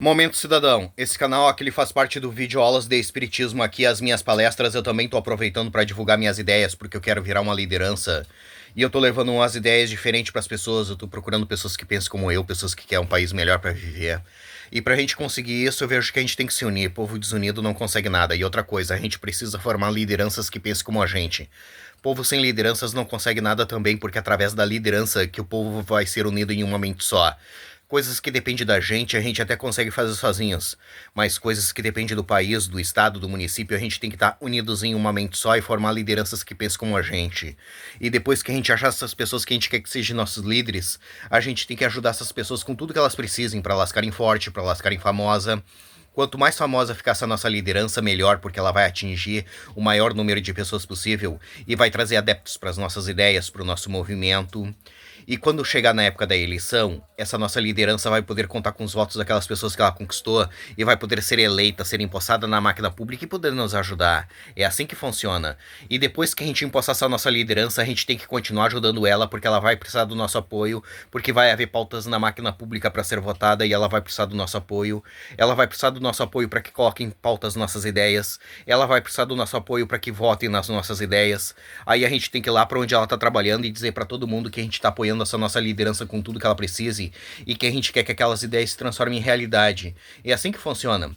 Momento Cidadão, esse canal aqui ele faz parte do vídeo Aulas de Espiritismo. Aqui as minhas palestras eu também tô aproveitando para divulgar minhas ideias, porque eu quero virar uma liderança e eu tô levando umas ideias diferentes para as pessoas. Eu tô procurando pessoas que pensam como eu, pessoas que querem um país melhor para viver. E pra gente conseguir isso, eu vejo que a gente tem que se unir. Povo desunido não consegue nada. E outra coisa, a gente precisa formar lideranças que pensem como a gente. Povo sem lideranças não consegue nada também, porque é através da liderança que o povo vai ser unido em uma mente só. Coisas que dependem da gente, a gente até consegue fazer sozinhos. Mas coisas que dependem do país, do estado, do município, a gente tem que estar unidos em uma mente só e formar lideranças que pensam como a gente. E depois que a gente achar essas pessoas que a gente quer que sejam nossos líderes, a gente tem que ajudar essas pessoas com tudo que elas precisem para elas ficarem fortes, para elas ficarem famosas. Quanto mais famosa ficar essa nossa liderança, melhor, porque ela vai atingir o maior número de pessoas possível e vai trazer adeptos para as nossas ideias, para o nosso movimento. E quando chegar na época da eleição, essa nossa liderança vai poder contar com os votos daquelas pessoas que ela conquistou e vai poder ser eleita, ser empossada na máquina pública e poder nos ajudar. É assim que funciona. E depois que a gente empossar essa nossa liderança, a gente tem que continuar ajudando ela, porque ela vai precisar do nosso apoio, porque vai haver pautas na máquina pública para ser votada e ela vai precisar do nosso apoio. Ela vai precisar do nosso apoio para que coloquem em pauta as nossas ideias. Ela vai precisar do nosso apoio para que votem nas nossas ideias. Aí a gente tem que ir lá para onde ela está trabalhando e dizer para todo mundo que a gente está apoiando essa nossa liderança com tudo que ela precise e que a gente quer que aquelas ideias se transformem em realidade. É assim que funciona.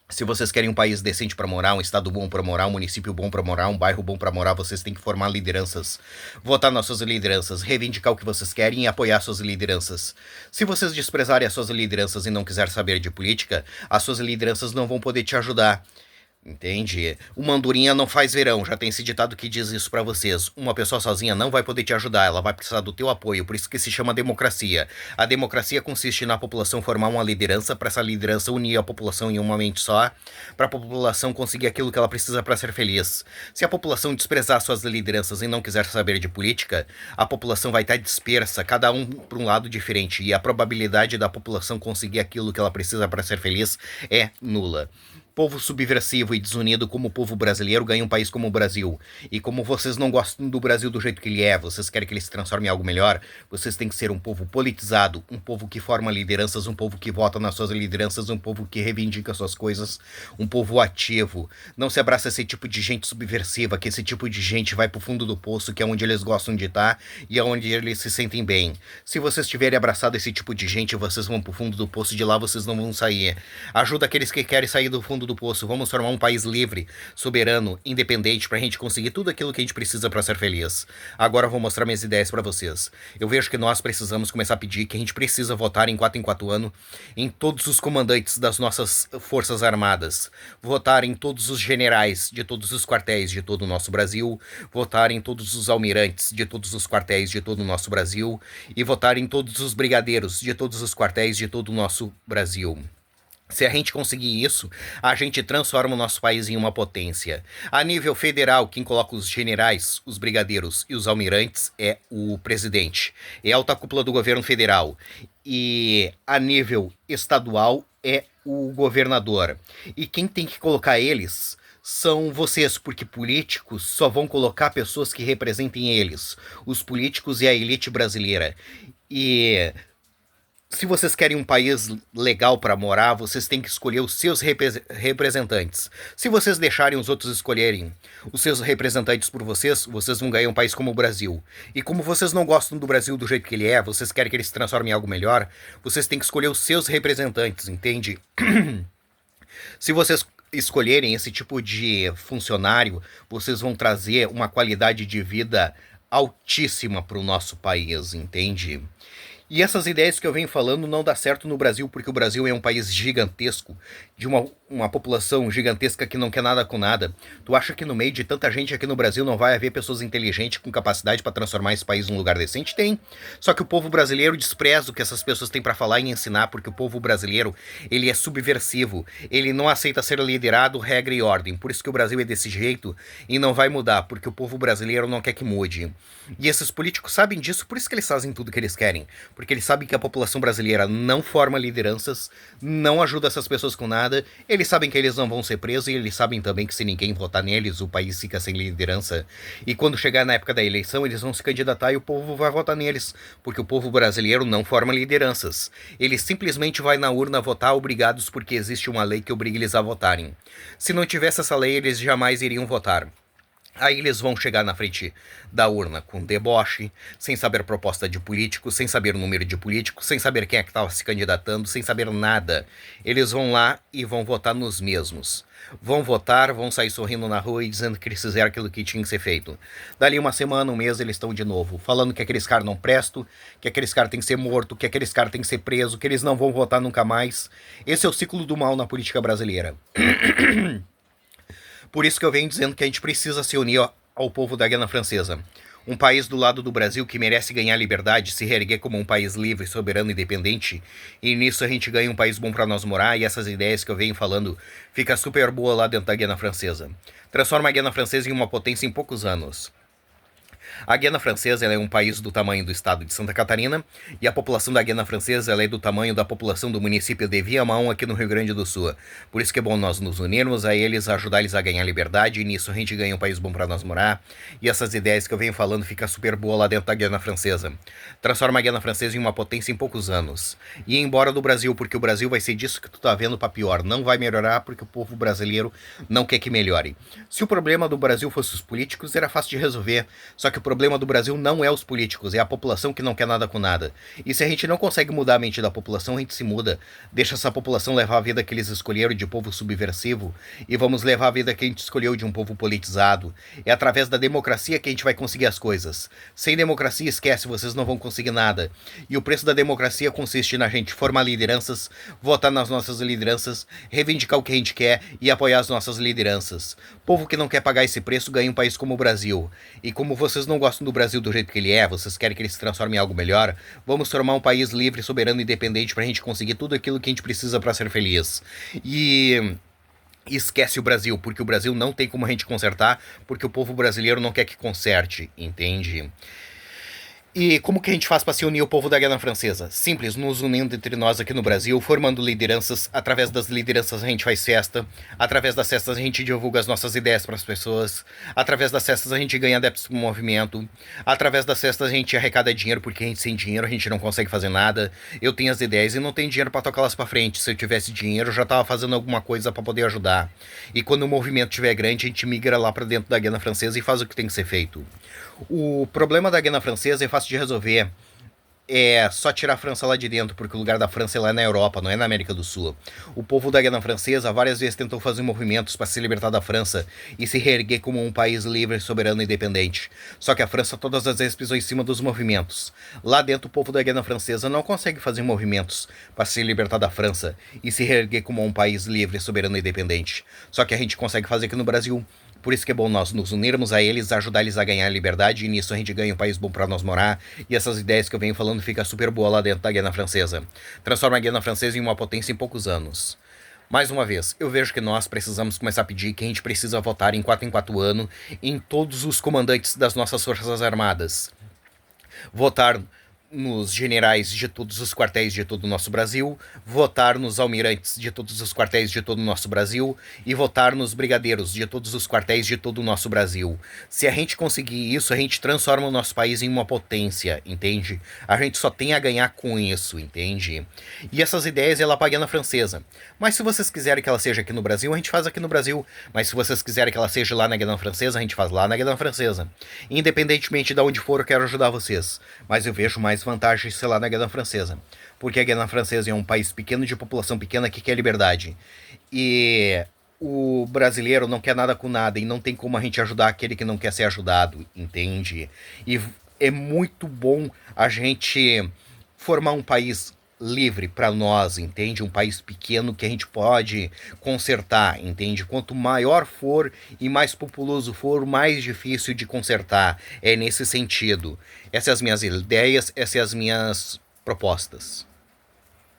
Se vocês querem um país decente para morar, um estado bom para morar, um município bom para morar, um bairro bom para morar, vocês têm que formar lideranças, votar nas suas lideranças, reivindicar o que vocês querem e apoiar suas lideranças. Se vocês desprezarem as suas lideranças e não quiserem saber de política, as suas lideranças não vão poder te ajudar. Entende? Uma andorinha não faz verão, já tem esse ditado que diz isso pra vocês. Uma pessoa sozinha não vai poder te ajudar, ela vai precisar do teu apoio, por isso que se chama democracia. A democracia consiste na população formar uma liderança, para essa liderança unir a população em uma mente só, para a população conseguir aquilo que ela precisa para ser feliz. Se a população desprezar suas lideranças e não quiser saber de política, a população vai estar dispersa, cada um para um lado diferente, e a probabilidade da população conseguir aquilo que ela precisa para ser feliz é nula. Povo subversivo e desunido como o povo brasileiro ganha um país como o Brasil. E como vocês não gostam do Brasil do jeito que ele é, vocês querem que ele se transforme em algo melhor, vocês têm que ser um povo politizado, um povo que forma lideranças, um povo que vota nas suas lideranças, um povo que reivindica suas coisas, um povo ativo. Não se abraça esse tipo de gente subversiva, que esse tipo de gente vai pro fundo do poço, que é onde eles gostam de estar e é onde eles se sentem bem. Se vocês tiverem abraçado esse tipo de gente, vocês vão pro fundo do poço, de lá vocês não vão sair. Ajuda aqueles que querem sair do fundo do poço. Vamos formar um país livre, soberano, independente, pra gente conseguir tudo aquilo que a gente precisa pra ser feliz. Agora eu vou mostrar minhas ideias pra vocês. Eu vejo que nós precisamos começar a pedir que a gente precisa votar em 4 anos em todos os comandantes das nossas forças armadas, votar em todos os generais de todos os quartéis de todo o nosso Brasil, votar em todos os almirantes de todos os quartéis de todo o nosso Brasil e votar em todos os brigadeiros de todos os quartéis de todo o nosso Brasil. Se a gente conseguir isso, a gente transforma o nosso país em uma potência. A nível federal, quem coloca os generais, os brigadeiros e os almirantes é o presidente. É a alta cúpula do governo federal. E a nível estadual é o governador. E quem tem que colocar eles são vocês, porque políticos só vão colocar pessoas que representem eles. Os políticos e a elite brasileira. E se vocês querem um país legal para morar, vocês têm que escolher os seus representantes. Se vocês deixarem os outros escolherem os seus representantes por vocês, vocês vão ganhar um país como o Brasil. E como vocês não gostam do Brasil do jeito que ele é, vocês querem que ele se transforme em algo melhor, vocês têm que escolher os seus representantes, entende? Se vocês escolherem esse tipo de funcionário, vocês vão trazer uma qualidade de vida altíssima para o nosso país, entende? E essas ideias que eu venho falando não dá certo no Brasil, porque o Brasil é um país gigantesco, de uma população gigantesca que não quer nada com nada. Tu acha que no meio de tanta gente aqui no Brasil não vai haver pessoas inteligentes com capacidade para transformar esse país num lugar decente? Tem. Só que o povo brasileiro despreza o que essas pessoas têm para falar e ensinar, porque o povo brasileiro, ele é subversivo. Ele não aceita ser liderado, regra e ordem. Por isso que o Brasil é desse jeito e não vai mudar, porque o povo brasileiro não quer que mude. E esses políticos sabem disso, por isso que eles fazem tudo que eles querem. Porque eles sabem que a população brasileira não forma lideranças, não ajuda essas pessoas com nada, eles Eles sabem que eles não vão ser presos e eles sabem também que se ninguém votar neles, o país fica sem liderança. E quando chegar na época da eleição, eles vão se candidatar e o povo vai votar neles, porque o povo brasileiro não forma lideranças. Ele simplesmente vai na urna votar obrigados porque existe uma lei que obriga eles a votarem. Se não tivesse essa lei, eles jamais iriam votar. Aí eles vão chegar na frente da urna com deboche, sem saber proposta de político, sem saber o número de político, sem saber quem é que estava se candidatando, sem saber nada. Eles vão lá e vão votar nos mesmos. Vão votar, vão sair sorrindo na rua e dizendo que eles fizeram aquilo que tinha que ser feito. Dali uma semana, um mês, eles estão de novo, falando que aqueles caras não prestam, que aqueles caras têm que ser morto, que aqueles caras têm que ser preso, que eles não vão votar nunca mais. Esse é o ciclo do mal na política brasileira. Por isso que eu venho dizendo que a gente precisa se unir ao povo da Guiana Francesa. Um país do lado do Brasil que merece ganhar liberdade, se reerguer como um país livre, soberano e independente. E nisso a gente ganha um país bom para nós morar e essas ideias que eu venho falando fica super boa lá dentro da Guiana Francesa. Transforma a Guiana Francesa em uma potência em poucos anos. A Guiana Francesa é um país do tamanho do estado de Santa Catarina e a população da Guiana Francesa é do tamanho da população do município de Viamão aqui no Rio Grande do Sul. Por isso que é bom nós nos unirmos a eles, ajudar eles a ganhar liberdade e nisso a gente ganha um país bom para nós morar. E essas ideias que eu venho falando fica super boa lá dentro da Guiana Francesa. Transforma a Guiana Francesa em uma potência em poucos anos. E ir embora do Brasil, porque o Brasil vai ser disso que tu tá vendo para pior. Não vai melhorar porque o povo brasileiro não quer que melhore. Se o problema do Brasil fosse os políticos, era fácil de resolver. Só que o problema do Brasil não é os políticos, é a população que não quer nada com nada. E se a gente não consegue mudar a mente da população, a gente se muda. Deixa essa população levar a vida que eles escolheram de povo subversivo e vamos levar a vida que a gente escolheu de um povo politizado. É através da democracia que a gente vai conseguir as coisas. Sem democracia, esquece, vocês não vão conseguir nada. E o preço da democracia consiste na gente formar lideranças, votar nas nossas lideranças, reivindicar o que a gente quer e apoiar as nossas lideranças. Povo que não quer pagar esse preço ganha um país como o Brasil. E como vocês não gostam do Brasil do jeito que ele é, vocês querem que ele se transforme em algo melhor, vamos formar um país livre, soberano e independente pra gente conseguir tudo aquilo que a gente precisa pra ser feliz. E esquece o Brasil, porque o Brasil não tem como a gente consertar, porque o povo brasileiro não quer que conserte, entende? E como que a gente faz para se unir ao povo da Guiana Francesa? Simples, nos unindo entre nós aqui no Brasil, formando lideranças. Através das lideranças a gente faz festa. Através das festas a gente divulga as nossas ideias para as pessoas. Através das festas a gente ganha adeptos pro movimento. Através das festas a gente arrecada dinheiro, porque a gente sem dinheiro a gente não consegue fazer nada. Eu tenho as ideias e não tenho dinheiro para tocá-las para frente. Se eu tivesse dinheiro eu já tava fazendo alguma coisa para poder ajudar. E quando o movimento estiver grande a gente migra lá para dentro da Guiana Francesa e faz o que tem que ser feito. O problema da Guiana Francesa é fácil de resolver. É só tirar a França lá de dentro, porque o lugar da França é lá na Europa, não é na América do Sul. O povo da Guiana Francesa várias vezes tentou fazer movimentos para se libertar da França e se reerguer como um país livre, soberano e independente. Só que a França todas as vezes pisou em cima dos movimentos. Lá dentro o povo da Guiana Francesa não consegue fazer movimentos para se libertar da França e se reerguer como um país livre, soberano e independente. Só que a gente consegue fazer aqui no Brasil. Por isso que é bom nós nos unirmos a eles, ajudar eles a ganhar liberdade, e nisso a gente ganha um país bom para nós morar, e essas ideias que eu venho falando fica super boa lá dentro da Guiana Francesa. Transforma a Guiana Francesa em uma potência em poucos anos. Mais uma vez, eu vejo que nós precisamos começar a pedir que a gente precisa votar em 4 anos em todos os comandantes das nossas forças armadas. Votar nos generais de todos os quartéis de todo o nosso Brasil, votar nos almirantes de todos os quartéis de todo o nosso Brasil e votar nos brigadeiros de todos os quartéis de todo o nosso Brasil. Se a gente conseguir isso, a gente transforma o nosso país em uma potência, entende? A gente só tem a ganhar com isso, entende? E essas ideias ela paga na francesa. Mas se vocês quiserem que ela seja aqui no Brasil, a gente faz aqui no Brasil. Mas se vocês quiserem que ela seja lá na Guiana Francesa, a gente faz lá na Guiana Francesa. Independentemente de onde for, eu quero ajudar vocês. Mas eu vejo mais vantagens, sei lá, na Guiana Francesa. Porque a Guiana Francesa é um país pequeno, de população pequena, que quer liberdade. E o brasileiro não quer nada com nada, e não tem como a gente ajudar aquele que não quer ser ajudado, entende? E é muito bom a gente formar um país livre para nós, entende? Um país pequeno que a gente pode consertar, entende? Quanto maior for e mais populoso for, mais difícil de consertar. É nesse sentido. Essas são as minhas ideias, essas são as minhas propostas.